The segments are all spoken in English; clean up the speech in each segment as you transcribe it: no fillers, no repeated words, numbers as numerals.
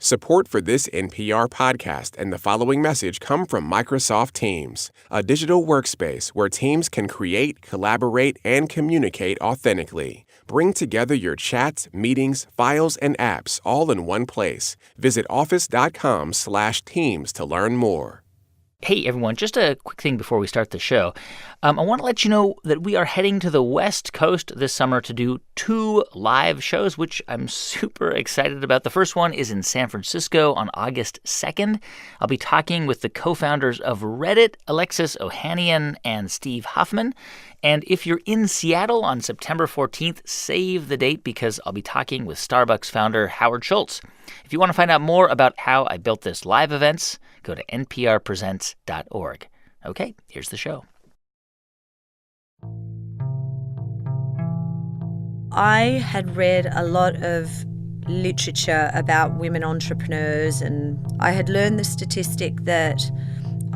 Support for this NPR podcast and the following message come from Microsoft Teams, a digital workspace where teams can create, collaborate, and communicate authentically. Bring together your chats, meetings, files, and apps all in one place. Visit office.com/teams to learn more. Hey, everyone, just a quick thing before we start the show. I want to let you know that we are heading to the West Coast this summer to do 2 live shows, which I'm super excited about. The first one is in San Francisco on August 2nd. I'll be talking with the co-founders of Reddit, Alexis Ohanian and Steve Huffman. And if you're in Seattle on September 14th, save the date because I'll be talking with Starbucks founder Howard Schultz. If you want to find out more about how I built this live events, go to nprpresents.org. Okay, here's the show. I had read a lot of literature about women entrepreneurs, and I had learned the statistic that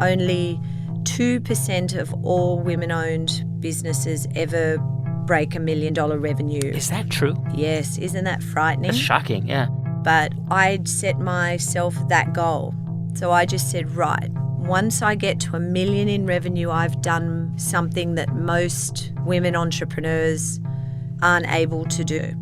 only 2% of all women-owned businesses ever break $1 million revenue. Is that true? Yes. Isn't that frightening? That's shocking, yeah. But I'd set myself that goal. So I just said, right, once I get to $1 million in revenue, I've done something that most women entrepreneurs aren't able to do.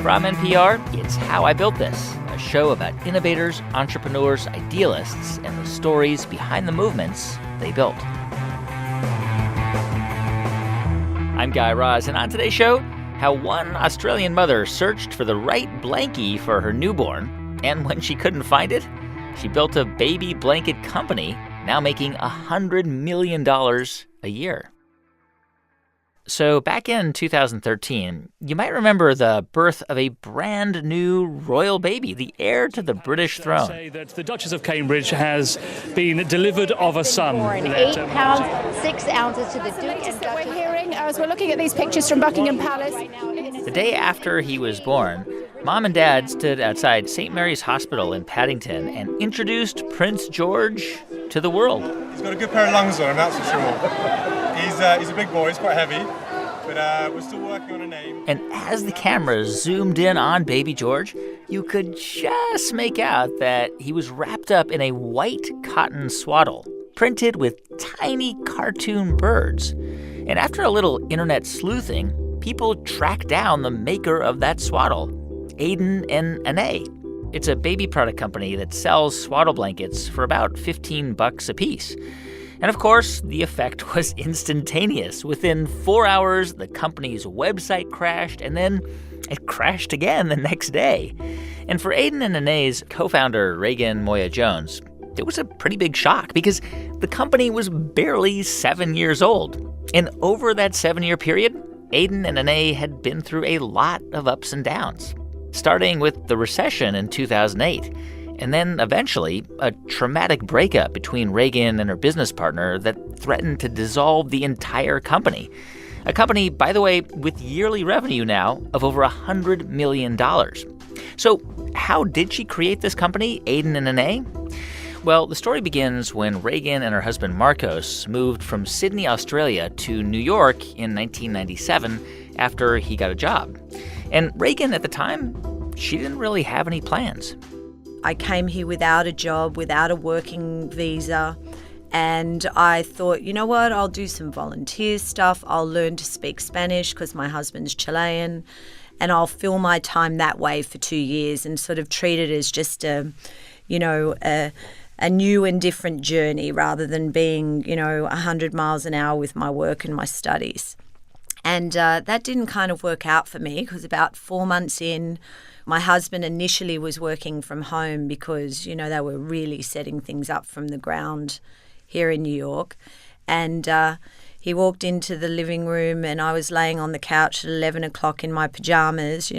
From NPR, it's How I Built This, a show about innovators, entrepreneurs, idealists, and the stories behind the movements they built. I'm Guy Raz, and on today's show, how one Australian mother searched for the right blankie for her newborn, and when she couldn't find it, she built a baby blanket company, now making $100 million a year. So back in 2013, you might remember the birth of a brand new royal baby, the heir to the British throne. Say that the Duchess of Cambridge has been delivered of a son. 8 pounds, 6 ounces to the Duke and Duchess. We're hearing as we're looking at these pictures from Buckingham Palace. The day after he was born, Mom and Dad stood outside St. Mary's Hospital in Paddington and introduced Prince George to the world. He's got a good pair of lungs on him, that's for sure. He's a big boy, he's quite heavy, but we're still working on a name. And as the camera zoomed in on baby George, you could just make out that he was wrapped up in a white cotton swaddle, printed with tiny cartoon birds. And after a little internet sleuthing, people tracked down the maker of that swaddle, Aden and Anais. It's a baby product company that sells swaddle blankets for about $15 a piece. And of course, the effect was instantaneous. Within 4 hours, the company's website crashed, and then it crashed again the next day. And for Aden and Anais' co-founder, Raegan Moya-Jones, it was a pretty big shock because the company was barely 7 years old. And over that 7-year period, Aden and Anais had been through a lot of ups and downs, starting with the recession in 2008. And then, eventually, a traumatic breakup between Raegan and her business partner that threatened to dissolve the entire company. A company, by the way, with yearly revenue now of over $100 million. So how did she create this company, Aden and Anais? Well, the story begins when Raegan and her husband Marcos moved from Sydney, Australia to New York in 1997 after he got a job. And Raegan, at the time, she didn't really have any plans. I came here without a job, without a working visa, and I thought, you know what, I'll do some volunteer stuff. I'll learn to speak Spanish because my husband's Chilean, and I'll fill my time that way for 2 years and sort of treat it as just a new and different journey rather than being, 100 miles an hour with my work and my studies. And that didn't kind of work out for me because about 4 months in, my husband initially was working from home because, they were really setting things up from the ground here in New York. And he walked into the living room and I was laying on the couch at 11 o'clock in my pajamas,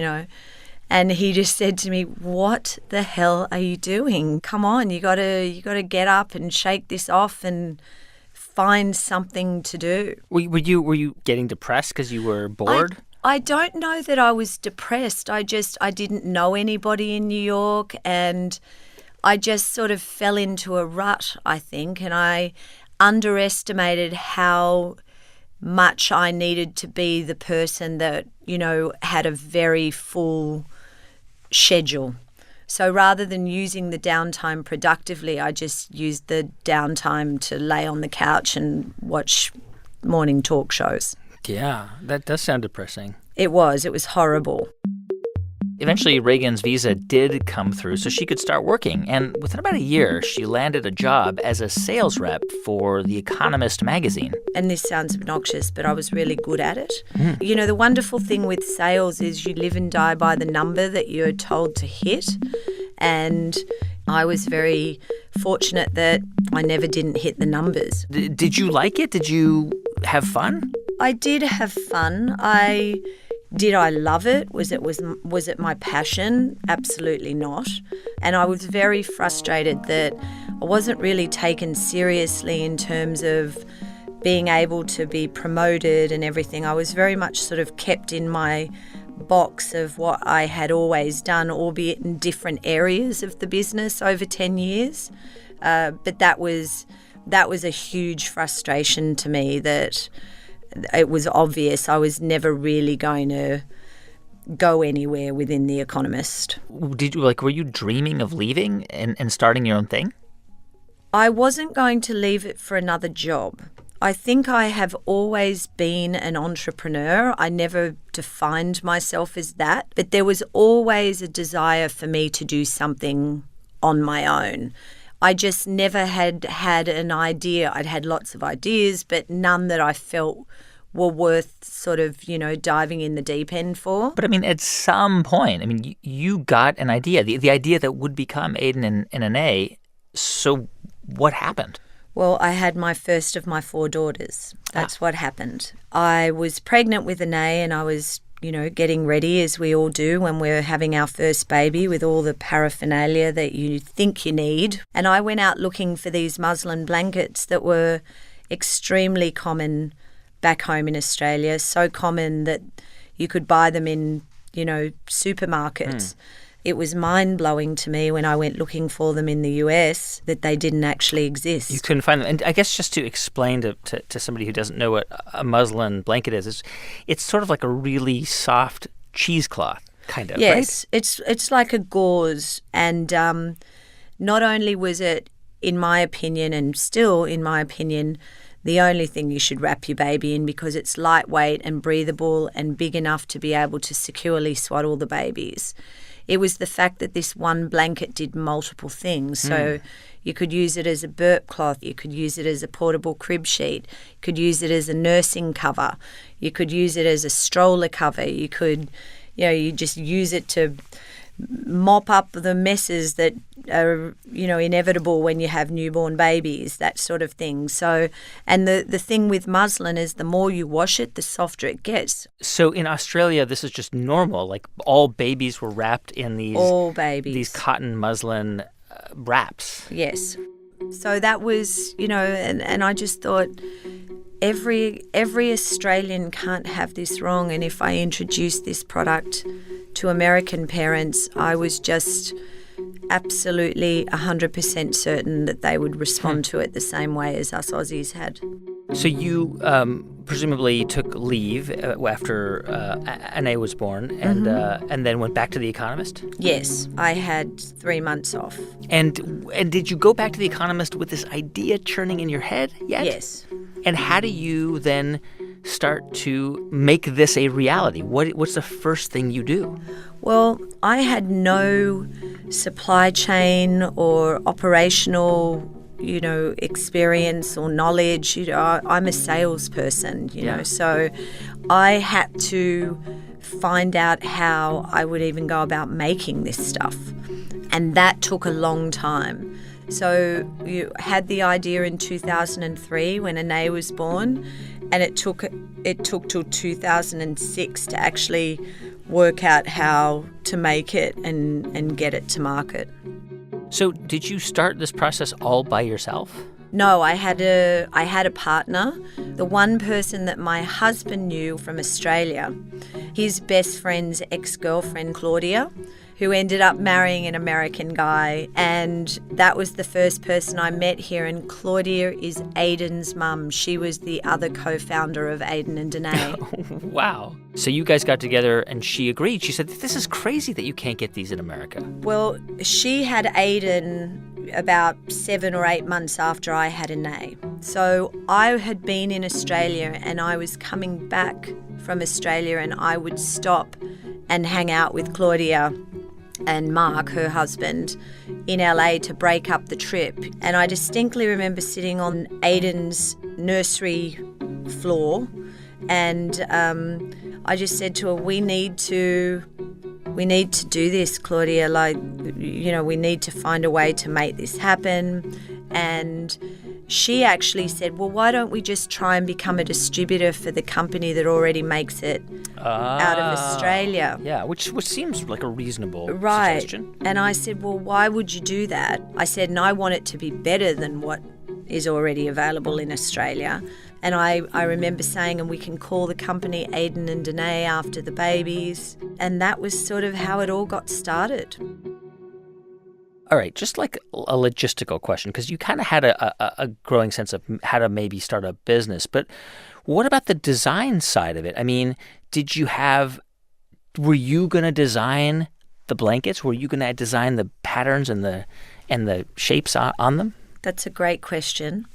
and he just said to me, "What the hell are you doing? Come on, you gotta get up and shake this off and find something to do." Were you getting depressed because you were bored? I don't know that I was depressed. I didn't know anybody in New York, and I just sort of fell into a rut, I think, and I underestimated how much I needed to be the person that, had a very full schedule. So rather than using the downtime productively, I just used the downtime to lay on the couch and watch morning talk shows. Yeah, that does sound depressing. It was horrible. Eventually, Raegan's visa did come through so she could start working. And within about a year, she landed a job as a sales rep for The Economist magazine. And this sounds obnoxious, but I was really good at it. The wonderful thing with sales is you live and die by the number that you're told to hit. And I was very fortunate that I never didn't hit the numbers. Did you like it? Did you have fun? I did have fun. Did I love it? Was it my passion? Absolutely not. And I was very frustrated that I wasn't really taken seriously in terms of being able to be promoted and everything. I was very much sort of kept in my box of what I had always done, albeit in different areas of the business over 10 years. But that was a huge frustration to me, that it was obvious I was never really going to go anywhere within The Economist. Were you dreaming of leaving and starting your own thing? I wasn't going to leave it for another job. I think I have always been an entrepreneur. I never defined myself as that, but there was always a desire for me to do something on my own. I just never had an idea. I'd had lots of ideas, but none that I felt were worth sort of, diving in the deep end for. But, at some point, you got an idea, the idea that would become Aden and Anais. So what happened? Well, I had my first of my 4 daughters. That's what happened. I was pregnant with Anais, and I was, getting ready, as we all do when we're having our first baby, with all the paraphernalia that you think you need. And I went out looking for these muslin blankets that were extremely common back home in Australia, so common that you could buy them in, supermarkets. It was mind-blowing to me when I went looking for them in the US that they didn't actually exist. You couldn't find them. And I guess just to explain to somebody who doesn't know what a muslin blanket is, it's sort of like a really soft cheesecloth, kind of, yes, right? It's like a gauze. And not only was it, in my opinion, and still in my opinion, the only thing you should wrap your baby in, because it's lightweight and breathable and big enough to be able to securely swaddle the babies. It was the fact that this one blanket did multiple things. So you could use it as a burp cloth, you could use it as a portable crib sheet, you could use it as a nursing cover, you could use it as a stroller cover, you could, you just use it to mop up the messes that are, inevitable when you have newborn babies, that sort of thing. So, and the thing with muslin is the more you wash it, the softer it gets. So in Australia, this is just normal. Like all babies were wrapped in these cotton muslin wraps. Yes. So that was, and I just thought every Australian can't have this wrong. And if I introduced this product to American parents, I was just absolutely 100% certain that they would respond to it the same way as us Aussies had. So you presumably took leave after Anais was born and then went back to The Economist? Yes, I had 3 months off. And did you go back to The Economist with this idea churning in your head yet? Yes. And how do you then start to make this a reality? What's the first thing you do? Well, I had no supply chain or operational, experience or knowledge. I'm a salesperson, so I had to find out how I would even go about making this stuff. And that took a long time. So you had the idea in 2003 when Anais was born, and it took till 2006 to actually work out how to make it and get it to market. So did you start this process all by yourself? No, I had a partner. The one person that my husband knew from Australia, his best friend's ex-girlfriend, Claudia, who ended up marrying an American guy. And that was the first person I met here. And Claudia is Aden's mum. She was the other co-founder of Aden and Anais. Wow. So you guys got together and she agreed. She said, this is crazy that you can't get these in America. Well, she had Aden about 7 or 8 months after I had Anais. So I had been in Australia and I was coming back from Australia, and I would stop and hang out with Claudia and Mark, her husband, in LA to break up the trip. And I distinctly remember sitting on Aden's nursery floor, and I just said to her, we need to do this, Claudia. Like, you know, we need to find a way to make this happen. And she actually said, well, why don't we just try and become a distributor for the company that already makes it out of Australia? Yeah, which seems like a reasonable right. suggestion. And I said, well, why would you do that? I said, and I want it to be better than what is already available in Australia. And I remember saying, and we can call the company Aden and Anais after the babies. And that was sort of how it all got started. All right, just like a logistical question, because you kind of had a growing sense of how to maybe start a business. But what about the design side of it? I mean, were you going to design the blankets? Were you going to design the patterns and the shapes on them? That's a great question,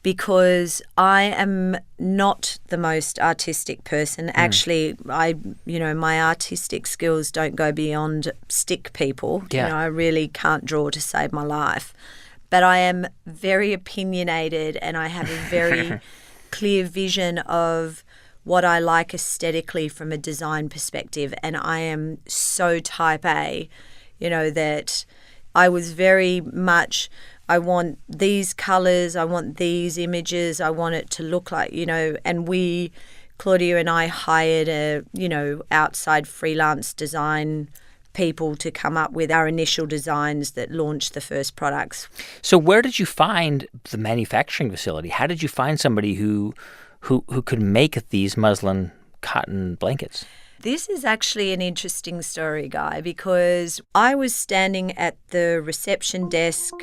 because I am not the most artistic person. Actually, my artistic skills don't go beyond stick people. Yeah. You know, I really can't draw to save my life. But I am very opinionated, and I have a very clear vision of what I like aesthetically from a design perspective. And I am so type A, you know, that I was very much, I want these colours, I want these images, I want it to look like, you know, and Claudia and I hired outside freelance design people to come up with our initial designs that launched the first products. So where did you find the manufacturing facility? How did you find somebody who could make these muslin cotton blankets? This is actually an interesting story, Guy, because I was standing at the reception desk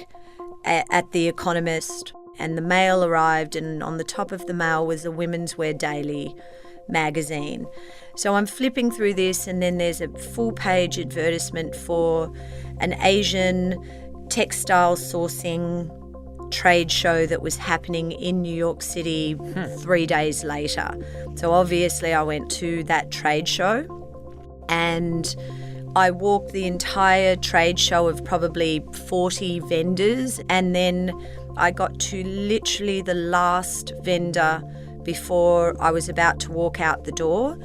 at The Economist, and the mail arrived, and on the top of the mail was a Women's Wear Daily magazine. So I'm flipping through this, and then there's a full-page advertisement for an Asian textile sourcing trade show that was happening in New York City 3 days later. So obviously I went to that trade show, and I walked the entire trade show of probably 40 vendors, and then I got to literally the last vendor before I was about to walk out the door.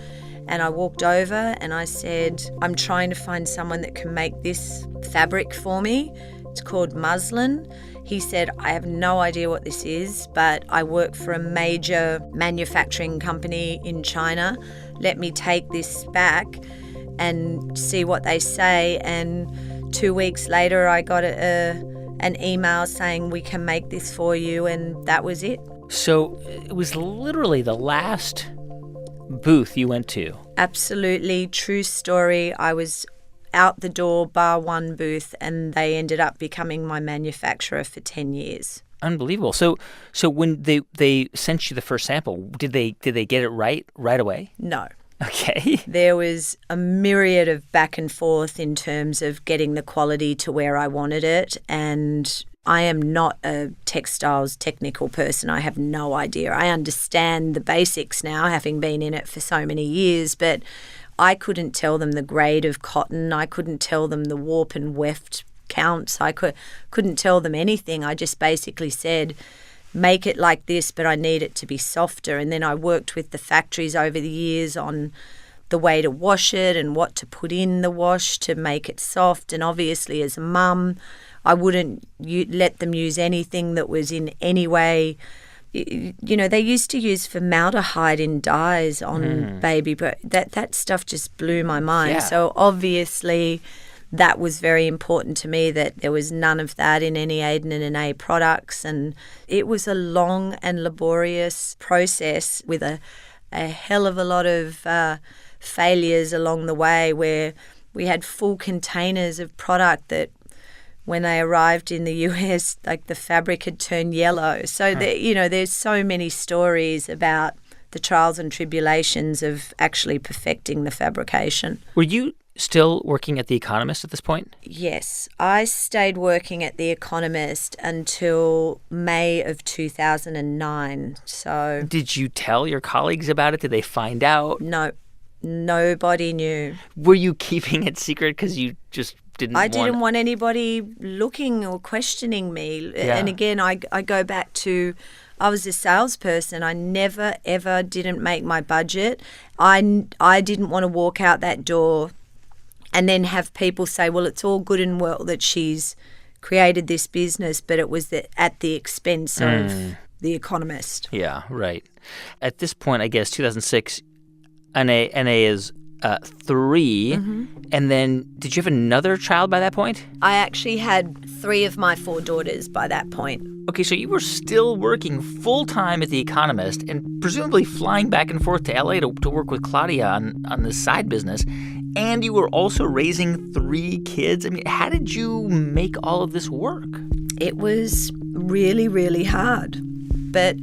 And I walked over and I said, I'm trying to find someone that can make this fabric for me. It's called muslin. He said, I have no idea what this is, but I work for a major manufacturing company in China. Let me take this back and see what they say. And 2 weeks later, I got an email saying, we can make this for you, and that was it. So it was literally the last booth you went to. Absolutely, true story. I was out the door, bar one booth, and they ended up becoming my manufacturer for 10 years. Unbelievable. So when they sent you the first sample, did they get it right away? No. Okay. There was a myriad of back and forth in terms of getting the quality to where I wanted it, and I am not a textiles technical person. I have no idea. I understand the basics now, having been in it for so many years, but I couldn't tell them the grade of cotton. I couldn't tell them the warp and weft counts. I couldn't tell them anything. I just basically said, make it like this, but I need it to be softer. And then I worked with the factories over the years on the way to wash it and what to put in the wash to make it soft. And obviously as a mum, I wouldn't let them use anything that was in any way. You know, they used to use formaldehyde in dyes on baby, but that stuff just blew my mind. Yeah. So obviously that was very important to me, that there was none of that in any Aden and Anais products. And it was a long and laborious process with a hell of a lot of failures along the way, where We had full containers of product that when they arrived in the US, like the fabric had turned yellow. So, there's so many stories about the trials and tribulations of actually perfecting the fabrication. Were you still working at The Economist at this point? Yes, I stayed working at The Economist until May of 2009. So, did you tell your colleagues about it? Did they find out? No, nobody knew. Were you keeping it secret because you just didn't want anybody looking or questioning me. Yeah. And again, I go back to, I was a salesperson. I never, ever didn't make my budget. I didn't want to walk out that door and then have people say, well, it's all good and well that she's created this business, but it was at the expense of The Economist. Yeah, right. At this point, I guess, 2006, Anais is 3. And then did you have another child by that point? I actually had 3 of my 4 daughters by that point. Okay, so you were still working full-time at The Economist and presumably flying back and forth to L.A. to work with Claudia on this side business. And you were also raising 3 kids. I mean, how did you make all of this work? It was really, really hard. But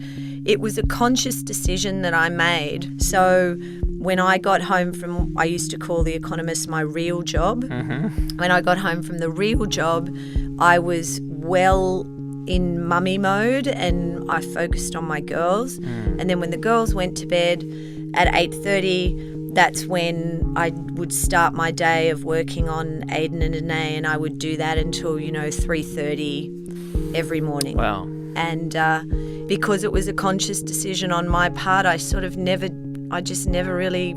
it was a conscious decision that I made. So when I got home from, I used to call The Economist my real job. When I got home from the real job, I was well in mummy mode and I focused on my girls. And then when the girls went to bed at 8:30, that's when I would start my day of working on Aden and Anais, and I would do that until, 3:30 every morning. Wow. And because it was a conscious decision on my part, I just never really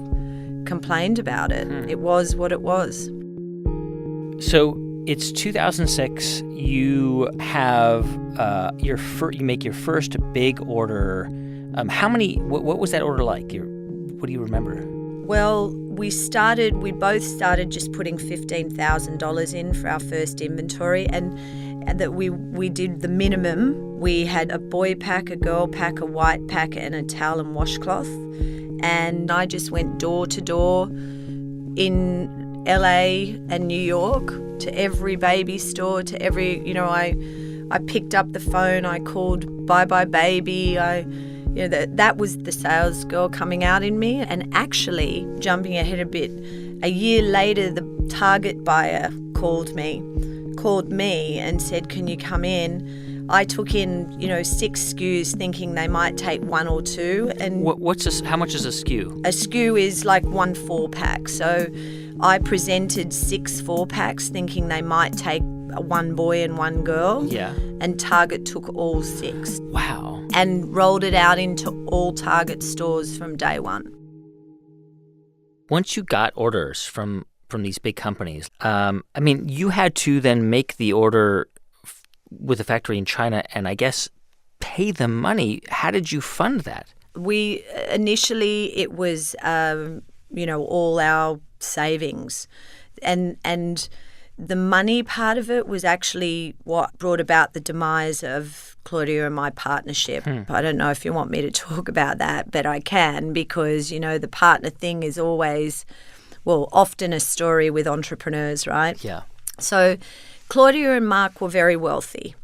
complained about it. It was what it was. So it's 2006. You have you make your first big order. How many? What was that order like? What do you remember? Well, we both started just putting $15,000 in for our first inventory, and that we did the minimum. We had a boy pack, a girl pack, a white pack, and a towel and washcloth. And I just went door to door in LA and New York to every baby store, to every, I picked up the phone, I called Bye Bye Baby, that was the sales girl coming out in me. And actually, jumping ahead a bit, a year later, the Target buyer called me and said, can you come in? I took in, 6 SKUs thinking they might take 1 or 2. And how much is a SKU? A SKU is like 1 4-pack. So I presented 6 4-packs thinking they might take 1 boy and 1 girl. Yeah. And Target took all 6. Wow. And rolled it out into all Target stores from day one. Once you got orders from these big companies, you had to then make the order with a factory in China and I guess pay them money. How did you fund that? We initially it was all our savings, and the money part of it was actually what brought about the demise of Claudia and my partnership. I don't know if you want me to talk about that, but I can, because the partner thing is always, often a story with entrepreneurs, right? Yeah. So Claudia and Mark were very wealthy.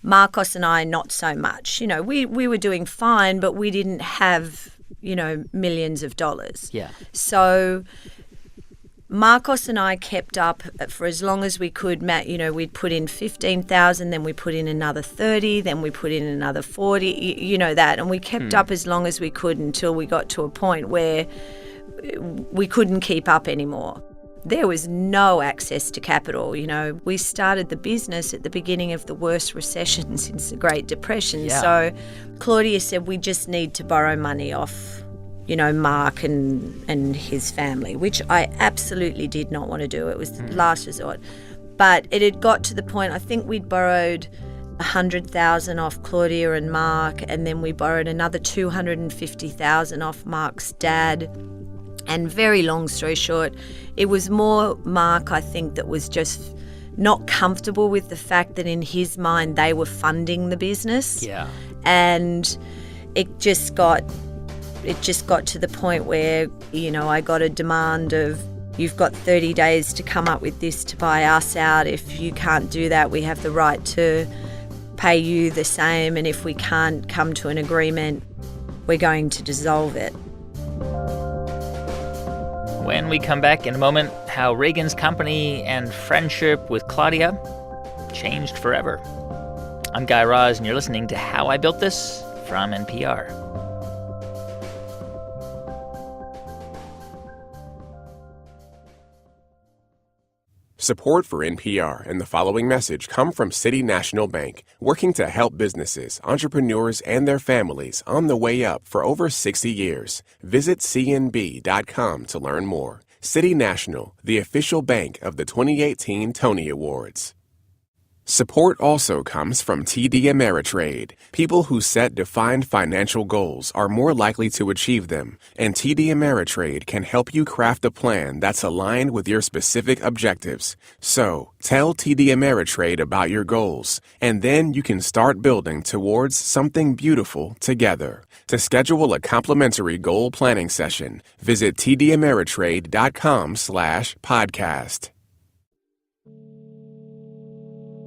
Marcos and I, not so much. We were doing fine, but we didn't have, millions of dollars. Yeah. So Marcos and I kept up for as long as we could. Matt, we'd put in 15,000, then we put in another 30, then we put in another 40, that. And we kept up as long as we could until we got to a point where we couldn't keep up anymore. There was no access to capital. We started the business at the beginning of the worst recession since the Great Depression. Yeah. So Claudia said, we just need to borrow money off, Mark and his family, which I absolutely did not want to do. It was the last resort. But it had got to the point, I think we'd borrowed $100,000 off Claudia and Mark, and then we borrowed another $250,000 off Mark's dad. And very long story short, it was more Mark, I think, that was just not comfortable with the fact that in his mind they were funding the business. Yeah. And it just got to the point where, I got a demand of you've got 30 days to come up with this to buy us out. If you can't do that, we have the right to pay you the same. And if we can't come to an agreement, we're going to dissolve it. When we come back in a moment, how Raegan's company and friendship with Claudia changed forever. I'm Guy Raz, and you're listening to How I Built This from NPR. Support for NPR and the following message come from City National Bank, working to help businesses, entrepreneurs, and their families on the way up for over 60 years. Visit cnb.com to learn more. City National, the official bank of the 2018 Tony Awards. Support also comes from TD Ameritrade. People who set defined financial goals are more likely to achieve them, and TD Ameritrade can help you craft a plan that's aligned with your specific objectives. So, tell TD Ameritrade about your goals, and then you can start building towards something beautiful together. To schedule a complimentary goal planning session, visit tdameritrade.com/podcast.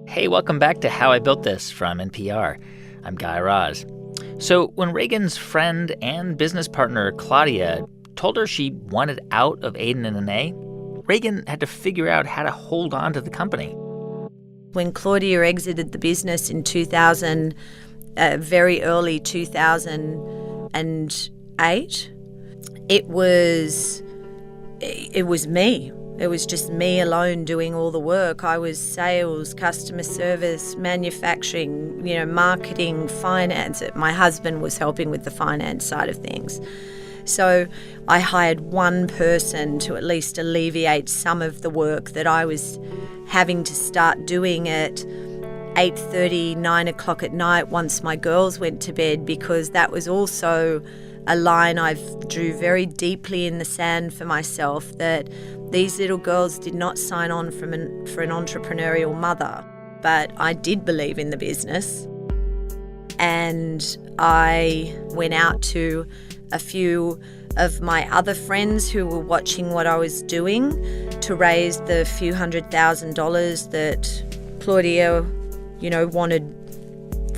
Hey, welcome back to How I Built This from NPR. I'm Guy Raz. So when Raegan's friend and business partner, Claudia, told her she wanted out of Aden and Anais, Raegan had to figure out how to hold on to the company. When Claudia exited the business in 2000, very early 2008, it was me. It was just me alone doing all the work. I was sales, customer service, manufacturing, marketing, finance. My husband was helping with the finance side of things. So I hired one person to at least alleviate some of the work that I was having to start doing at 8:30, 9 o'clock at night once my girls went to bed, because that was also a line I've drew very deeply in the sand for myself, that these little girls did not sign on for an entrepreneurial mother. But I did believe in the business. And I went out to a few of my other friends who were watching what I was doing to raise the few $100,000 that Claudia, wanted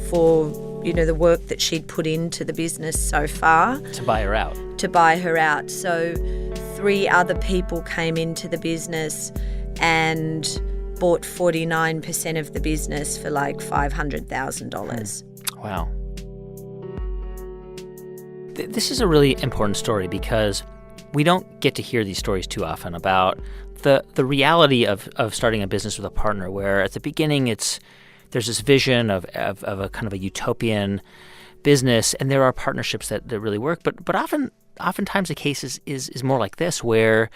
for, the work that she'd put into the business so far. To buy her out. So 3 other people came into the business and bought 49% of the business for like $500,000. Wow. This is a really important story because we don't get to hear these stories too often about the reality of starting a business with a partner, where at the beginning there's this vision of a kind of a utopian business, and there are partnerships that really work. But oftentimes the case is more like this, where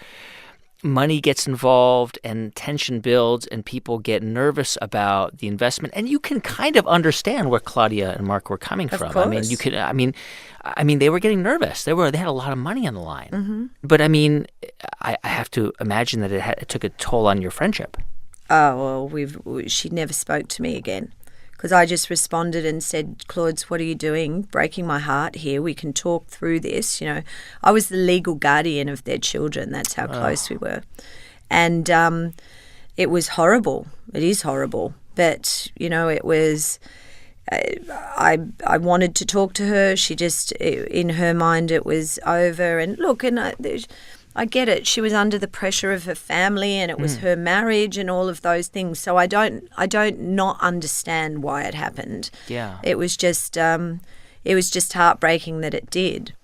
money gets involved and tension builds and people get nervous about the investment. And you can kind of understand where Claudia and Mark were coming from. Course. I mean, they were getting nervous. They had a lot of money on the line. Mm-hmm. But I have to imagine that it took a toll on your friendship. Oh, well, she never spoke to me again, because I just responded and said, Claude, what are you doing? Breaking my heart here. We can talk through this. I was the legal guardian of their children. That's how close we were. And it was horrible. It is horrible. But, it was, I wanted to talk to her. She just, in her mind, it was over. And look, I get it. She was under the pressure of her family, and it was her marriage and all of those things. So I don't not understand why it happened. Yeah. It was just heartbreaking that it did.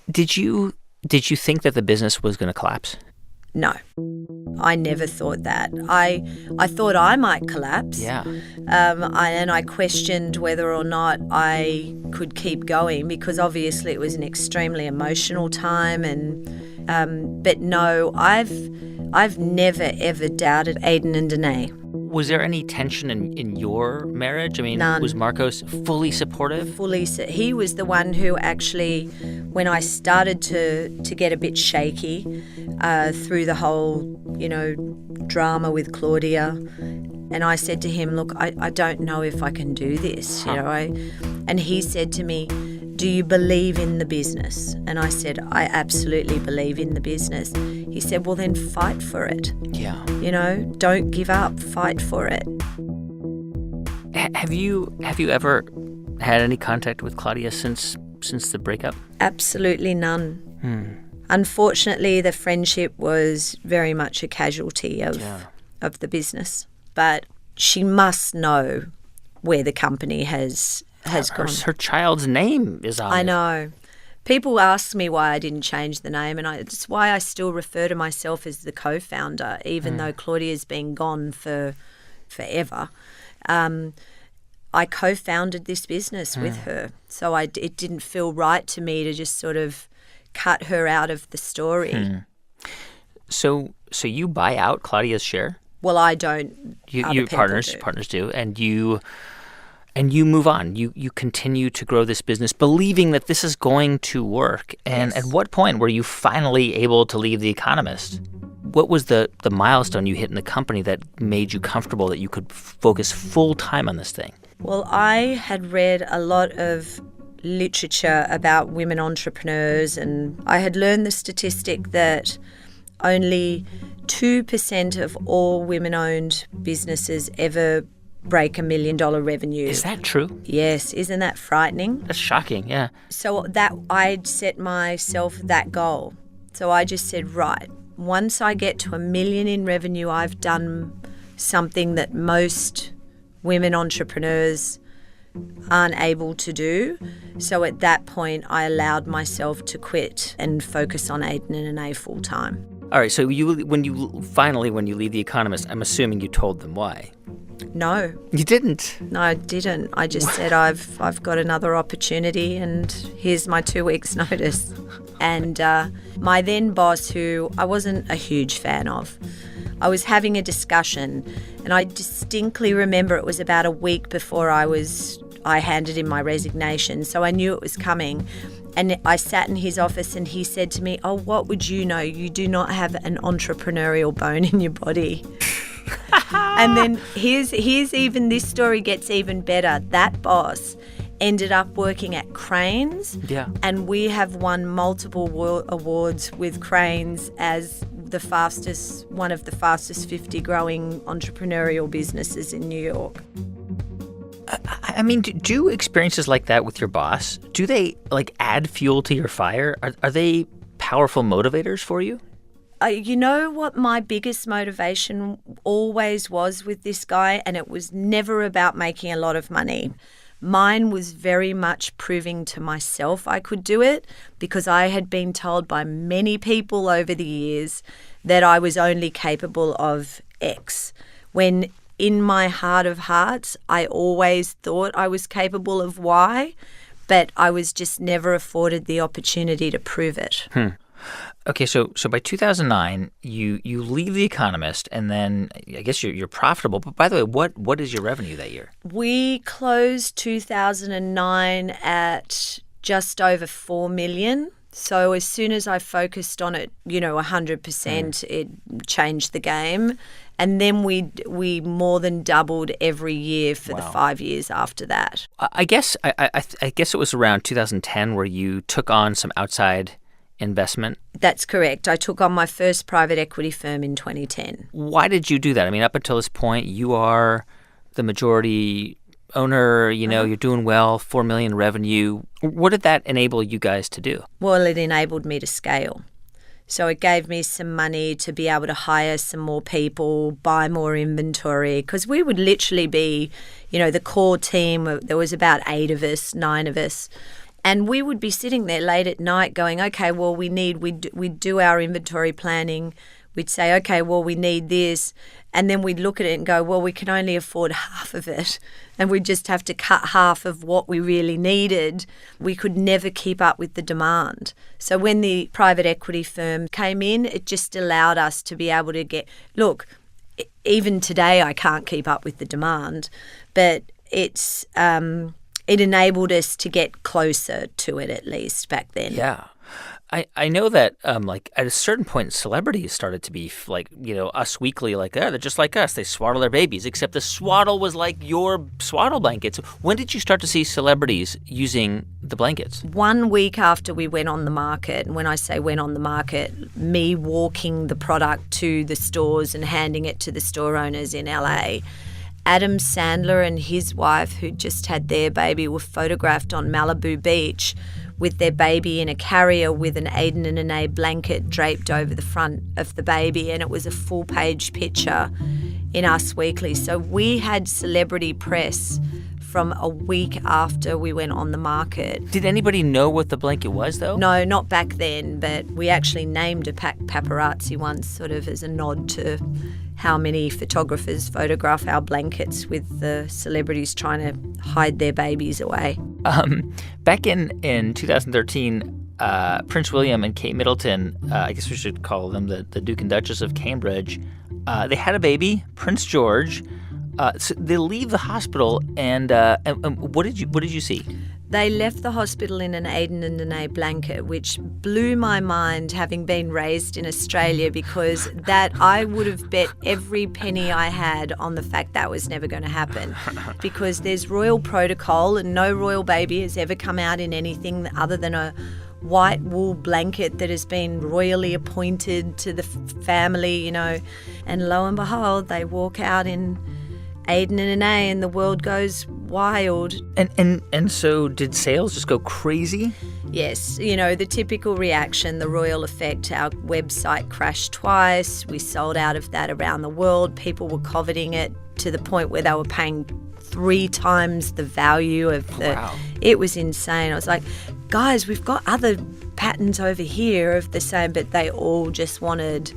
Did you think that the business was going to collapse? No. I never thought that. I thought I might collapse. Yeah. And I questioned whether or not I could keep going, because obviously it was an extremely emotional time. But no, I've never ever doubted Aden and Anais. Was there any tension in your marriage? None. Was Marcos fully supportive? He was the one who actually, when I started to get a bit shaky through the whole, drama with Claudia, and I said to him, look, I don't know if I can do this, and he said to me, do you believe in the business? And I said, I absolutely believe in the business. He said, well, then fight for it. Yeah. You know, don't give up, fight for it. Have you ever had any contact with Claudia since the breakup? Absolutely none. Unfortunately, the friendship was very much a casualty of the business. But she must know where the company has gone. Her child's name is on it. I know. People ask me why I didn't change the name, and it's why I still refer to myself as the co-founder, even though Claudia's been gone for forever. I co-founded this business with her, so it didn't feel right to me to just sort of cut her out of the story. So you buy out Claudia's share? Well, I don't. You partners do, and you move on. You continue to grow this business, believing that this is going to work. And At what point were you finally able to leave The Economist? What was the milestone you hit in the company that made you comfortable that you could focus full time on this thing? Well, I had read a lot of literature about women entrepreneurs, and I had learned the statistic that only 2% of all women-owned businesses ever break $1 million revenue. Is that true? Yes. Isn't that frightening? That's shocking, yeah. So I'd set myself that goal. So I just said, right, once I get to $1 million in revenue, I've done something that most women entrepreneurs aren't able to do. So at that point, I allowed myself to quit and focus on Aden and Anais full time. All right, so when you leave The Economist, I'm assuming you told them why. No. You didn't? No, I didn't. I just said I've got another opportunity and here's my 2 weeks' notice. And my then boss, who I wasn't a huge fan of, I was having a discussion, and I distinctly remember it was about a week before I handed in my resignation, so I knew it was coming. And I sat in his office and he said to me, oh, what would you know? You do not have an entrepreneurial bone in your body. And then here's even, this story gets even better. That boss ended up working at Cranes. Yeah. And we have won multiple awards with Cranes as one of the fastest 50 growing entrepreneurial businesses in New York. I mean, do experiences like that with your boss, do they add fuel to your fire? Are they powerful motivators for you? You know what my biggest motivation always was with this guy, and it was never about making a lot of money. Mine was very much proving to myself I could do it, because I had been told by many people over the years that I was only capable of X, when in my heart of hearts, I always thought I was capable of Y, but I was just never afforded the opportunity to prove it. Okay, so by 2009, you leave The Economist, and then I guess you're profitable. But by the way, what is your revenue that year? We closed 2009 at just over $4 million. So as soon as I focused on it, 100%, it changed the game. And then we more than doubled every year for the 5 years after that. I guess it was around 2010 where you took on some outside investment. That's correct. I took on my first private equity firm in 2010. Why did you do that? I mean, up until this point, you are the majority owner, you're doing well, $4 million revenue. What did that enable you guys to do? Well, it enabled me to scale. So it gave me some money to be able to hire some more people, buy more inventory, because we would literally be, the core team. There was about 9 of us. And we would be sitting there late at night going, okay, well, we'd do our inventory planning. We'd say, okay, well, we need this. And then we'd look at it and go, well, we can only afford half of it. And we'd just have to cut half of what we really needed. We could never keep up with the demand. So when the private equity firm came in, it just allowed us to be able to look, even today I can't keep up with the demand, but it enabled us to get closer to it, at least back then. Yeah. I know that like at a certain point, celebrities started to be like, Us Weekly, like, they're just like us. They swaddle their babies, except the swaddle was like your swaddle blankets. When did you start to see celebrities using the blankets? 1 week after we went on the market, and when I say went on the market, me walking the product to the stores and handing it to the store owners in LA, Adam Sandler and his wife, who just had their baby, were photographed on Malibu Beach with their baby in a carrier with an Aden and Anais blanket draped over the front of the baby, and it was a full-page picture in Us Weekly. So we had celebrity press from a week after we went on the market. Did anybody know what the blanket was, though? No, not back then, but we actually named a paparazzi once, sort of as a nod to how many photographers photograph our blankets with the celebrities trying to hide their babies away. Back in 2013, Prince William and Kate Middleton, I guess we should call them the Duke and Duchess of Cambridge, they had a baby, Prince George. So they leave the hospital, and what did you see? They left the hospital in an Aden and Anais blanket, which blew my mind, having been raised in Australia, because that I would have bet every penny I had on the fact that was never going to happen, because there's royal protocol and no royal baby has ever come out in anything other than a white wool blanket that has been royally appointed to the family, and lo and behold, they walk out in Aden and Anais, and the world goes wild. And so did sales just go crazy? Yes, the typical reaction, the royal effect. Our website crashed twice. We sold out of that around the world. People were coveting it to the point where they were paying 3 times the value of the... Wow. It was insane. I was like, guys, we've got other patterns over here of the same, but they all just wanted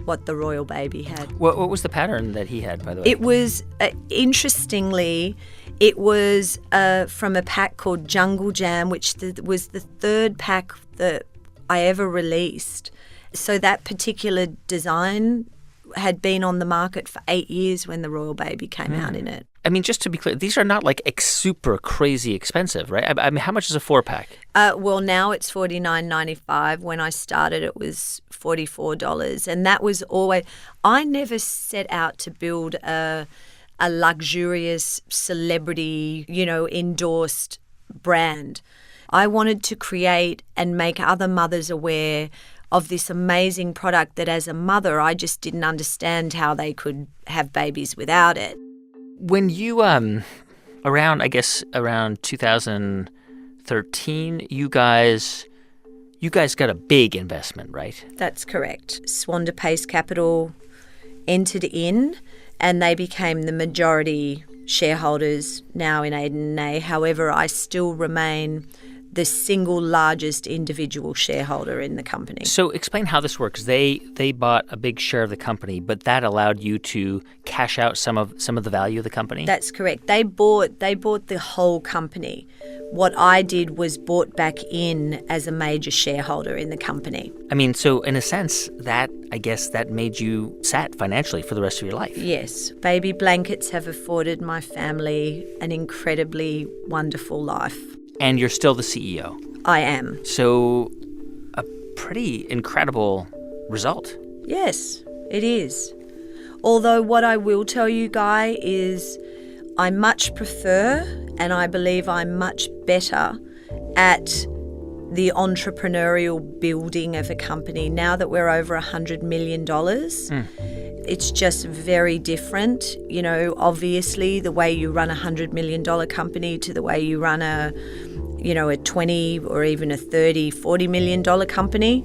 what the royal baby had. What was the pattern that he had, by the way? It was, interestingly, it was from a pack called Jungle Jam, which was the 3rd pack that I ever released. So that particular design had been on the market for 8 years when the royal baby came out in it. I mean, just to be clear, these are not like super crazy expensive, right? I mean, how much is a 4-pack? Well, now it's $49.95. When I started, it was $44. And that was always... I never set out to build a luxurious celebrity, endorsed brand. I wanted to create and make other mothers aware of this amazing product that as a mother, I just didn't understand how they could have babies without it. When you, around 2013, you guys got a big investment, right? That's correct. Swanda Pace Capital entered in, and they became the majority shareholders now in Aden and Anais. However, I still remain the single largest individual shareholder in the company. So explain how this works. They bought a big share of the company, but that allowed you to cash out some of the value of the company? That's correct. They bought the whole company. What I did was bought back in as a major shareholder in the company. I mean, so in a sense, that made you set financially for the rest of your life. Yes. Baby blankets have afforded my family an incredibly wonderful life. And you're still the CEO. I am. So a pretty incredible result. Yes, it is. Although what I will tell you, Guy, is I much prefer, and I believe I'm much better at the entrepreneurial building of a company now that we're over $100 million. It's just very different. Obviously the way you run a $100 million company to the way you run a 20 or even a 30, $40 million company.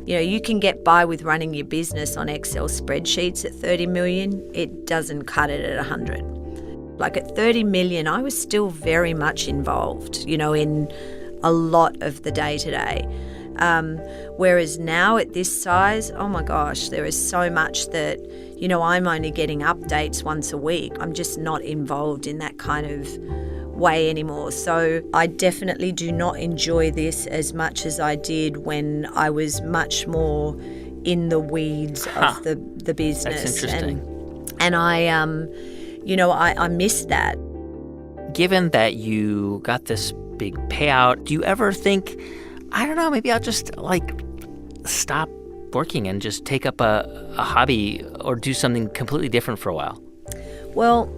You can get by with running your business on Excel spreadsheets at 30 million. It doesn't cut it at 100. Like at 30 million, I was still very much involved, in a lot of the day-to-day. Whereas now at this size, oh my gosh, there is so much that, I'm only getting updates once a week. I'm just not involved in that kind of way anymore. So I definitely do not enjoy this as much as I did when I was much more in the weeds of the business. That's interesting. And I, I miss that. Given that you got this big payout, do you ever think, I don't know, maybe I'll just stop working and just take up a hobby or do something completely different for a while? Well,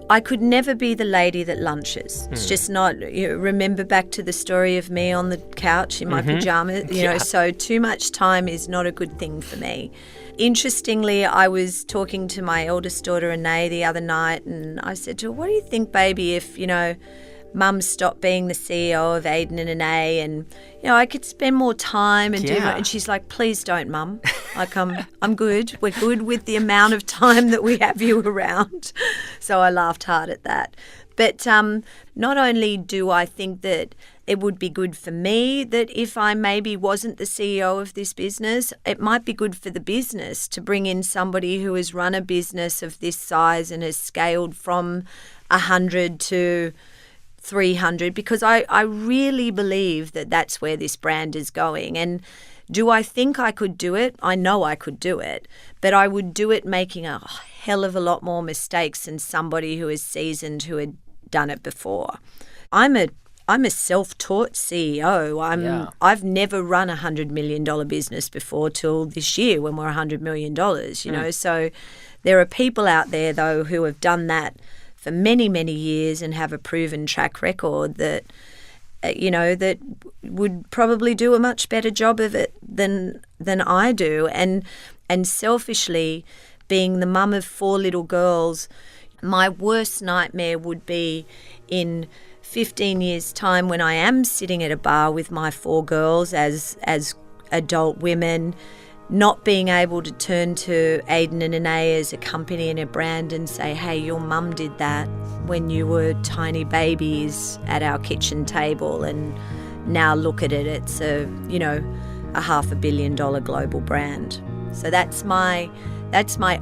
I could never be the lady that lunches. It's just not, remember back to the story of me on the couch in my pajamas, so too much time is not a good thing for me. Interestingly, I was talking to my eldest daughter, Anais, the other night, and I said to her, what do you think, baby, if, Mum stopped being the CEO of Aden and Anais and, I could spend more time and do it. And she's like, please don't, Mum. Like, I'm good. We're good with the amount of time that we have you around. So I laughed hard at that. But not only do I think that it would be good for me that if I maybe wasn't the CEO of this business, it might be good for the business to bring in somebody who has run a business of this size and has scaled from 100 to 300, because I really believe that that's where this brand is going. And do I think I could do it? I know I could do it, but I would do it making a hell of a lot more mistakes than somebody who is seasoned, who had done it before. I'm a self-taught CEO. I've never run $100 million business before till this year when we're $100 million, So there are people out there, though, who have done that for many, many years and have a proven track record that, that would probably do a much better job of it than I do. And selfishly, being the mum of 4 little girls, my worst nightmare would be in 15 years' time when I am sitting at a bar with my 4 girls as adult women, not being able to turn to Aden and Anais as a company and a brand and say, hey, your mum did that when you were tiny babies at our kitchen table, and now look at it, it's a $500 million global brand. So that's my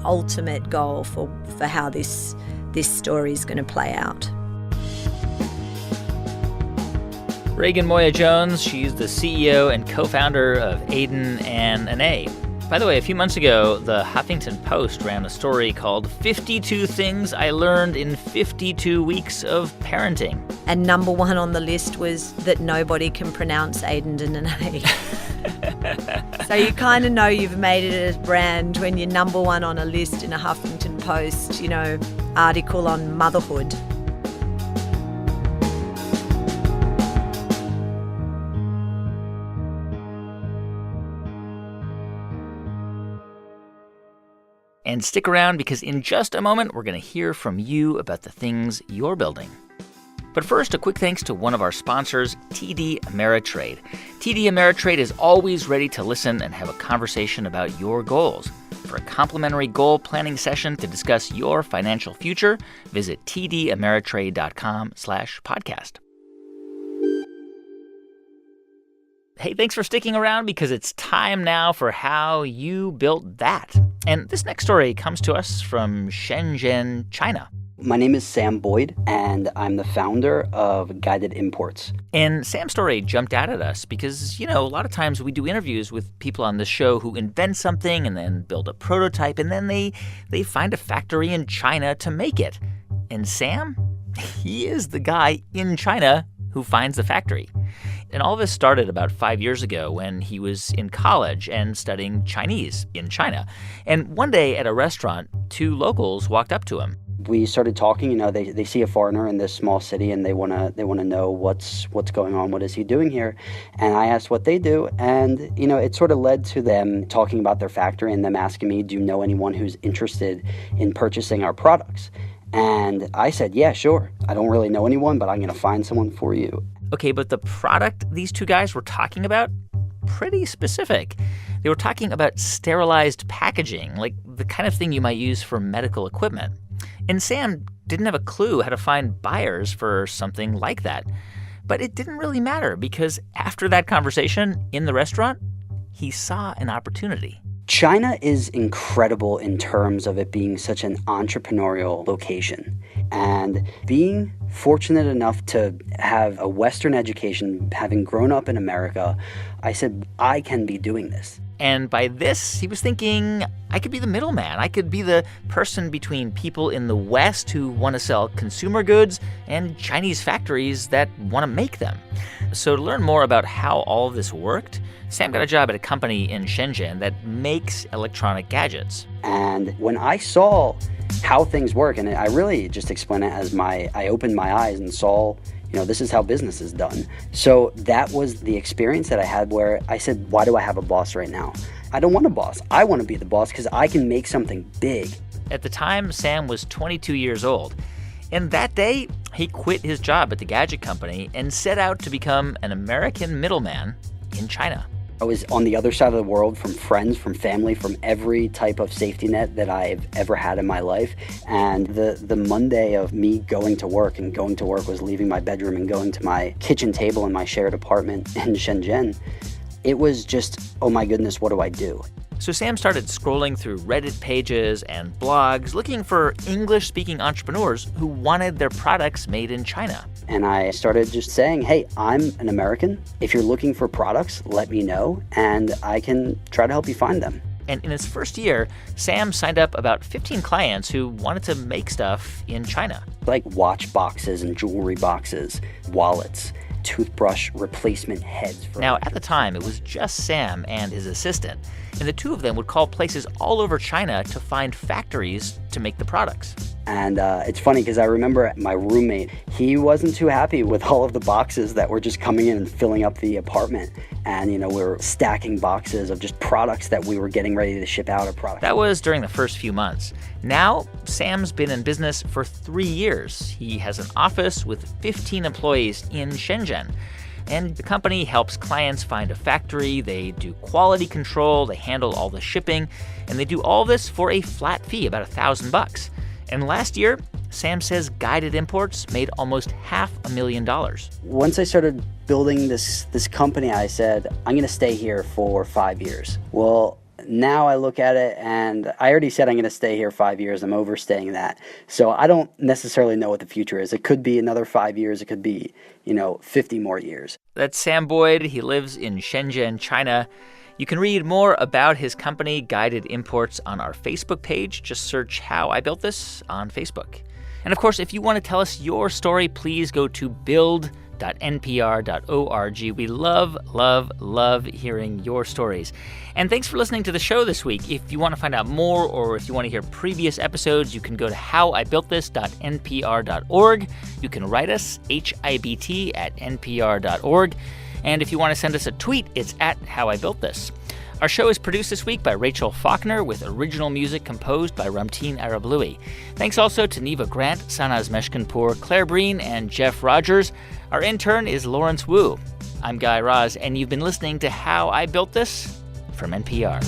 ultimate goal for how this story is going to play out. Raegan Moya-Jones, she's the CEO and co-founder of Aden and Anais. By the way, a few months ago, the Huffington Post ran a story called 52 Things I Learned in 52 Weeks of Parenting. And number 1 on the list was that nobody can pronounce Aden and Anais. So you kind of know you've made it a brand when you're number 1 on a list in a Huffington Post, article on motherhood. And stick around, because in just a moment, we're going to hear from you about the things you're building. But first, a quick thanks to one of our sponsors, TD Ameritrade. TD Ameritrade is always ready to listen and have a conversation about your goals. For a complimentary goal planning session to discuss your financial future, visit tdameritrade.com/podcast. Hey, thanks for sticking around, because it's time now for How You Built That. And this next story comes to us from Shenzhen, China. My name is Sam Boyd, and I'm the founder of Guided Imports. And Sam's story jumped out at us because, a lot of times we do interviews with people on this show who invent something and then build a prototype, and then they find a factory in China to make it. And Sam, he is the guy in China who finds the factory. And all this started about 5 years ago when he was in college and studying Chinese in China. And one day at a restaurant, 2 locals walked up to him. We started talking. They see a foreigner in this small city and they want to know what's going on, what is he doing here? And I asked what they do, and it sort of led to them talking about their factory and them asking me, do you know anyone who's interested in purchasing our products? And I said, yeah, sure. I don't really know anyone, but I'm going to find someone for you. Okay, but the product these 2 guys were talking about, pretty specific. They were talking about sterilized packaging, like the kind of thing you might use for medical equipment. And Sam didn't have a clue how to find buyers for something like that. But it didn't really matter, because after that conversation in the restaurant, he saw an opportunity. China is incredible in terms of it being such an entrepreneurial location. And being fortunate enough to have a Western education, having grown up in America, I said, I can be doing this. And by this, he was thinking, I could be the middleman. I could be the person between people in the West who want to sell consumer goods and Chinese factories that want to make them. So to learn more about how all of this worked, Sam got a job at a company in Shenzhen that makes electronic gadgets. And when I saw how things work, and I really just explain it as I opened my eyes and saw, this is how business is done. So that was the experience that I had where I said, why do I have a boss right now? I don't want a boss. I want to be the boss because I can make something big. At the time, Sam was 22 years old. And that day, he quit his job at the gadget company and set out to become an American middleman in China. I was on the other side of the world from friends, from family, from every type of safety net that I've ever had in my life. And the Monday of me going to work, and going to work was leaving my bedroom and going to my kitchen table in my shared apartment in Shenzhen. It was just, oh my goodness, what do I do? So Sam started scrolling through Reddit pages and blogs looking for English-speaking entrepreneurs who wanted their products made in China. And I started just saying, hey, I'm an American. If you're looking for products, let me know, and I can try to help you find them. And in his first year, Sam signed up about 15 clients who wanted to make stuff in China. Like watch boxes and jewelry boxes, wallets, toothbrush replacement heads. Now, at the time, it was just Sam and his assistant, and the two of them would call places all over China to find factories to make the products. And it's funny because I remember my roommate, he wasn't too happy with all of the boxes that were just coming in and filling up the apartment. And, we were stacking boxes of just products that we were getting ready to ship out of products. That was during the first few months. Now, Sam's been in business for 3 years. He has an office with 15 employees in Shenzhen. And the company helps clients find a factory, they do quality control, they handle all the shipping, and they do all this for a flat fee, about $1,000. And last year, Sam says guided imports made almost $500,000. Once I started building this company, I said, I'm going to stay here for 5 years. Well, now I look at it and I already said I'm going to stay here 5 years. I'm overstaying that. So I don't necessarily know what the future is. It could be another 5 years. It could be, 50 more years. That's Sam Boyd. He lives in Shenzhen, China. You can read more about his company, Guided Imports, on our Facebook page. Just search How I Built This on Facebook. And of course, if you want to tell us your story, please go to build.npr.org. We love, love, love hearing your stories. And thanks for listening to the show this week. If you want to find out more or if you want to hear previous ebuiltthis, you can go to howibuiltthis.npr.org. You can write us, hibt@npr.org. And if you want to send us a tweet, it's @HowIBuiltThis. Our show is produced this week by Rachel Faulkner with original music composed by Ramteen Arablouei. Thanks also to Neva Grant, Sanaz Meshkinpour, Claire Breen, and Jeff Rogers. Our intern is Lawrence Wu. I'm Guy Raz, and you've been listening to How I Built This from NPR.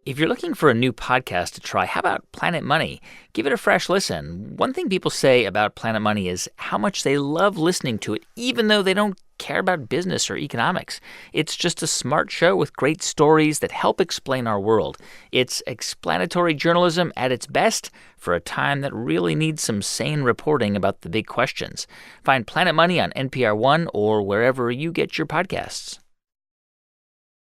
If you're looking for a new podcast to try, how about Planet Money? Give it a fresh listen. One thing people say about Planet Money is how much they love listening to it, even though they don't care about business or economics. It's just a smart show with great stories that help explain our world. It's explanatory journalism at its best for a time that really needs some sane reporting about the big questions. Find Planet Money on NPR One or wherever you get your podcasts.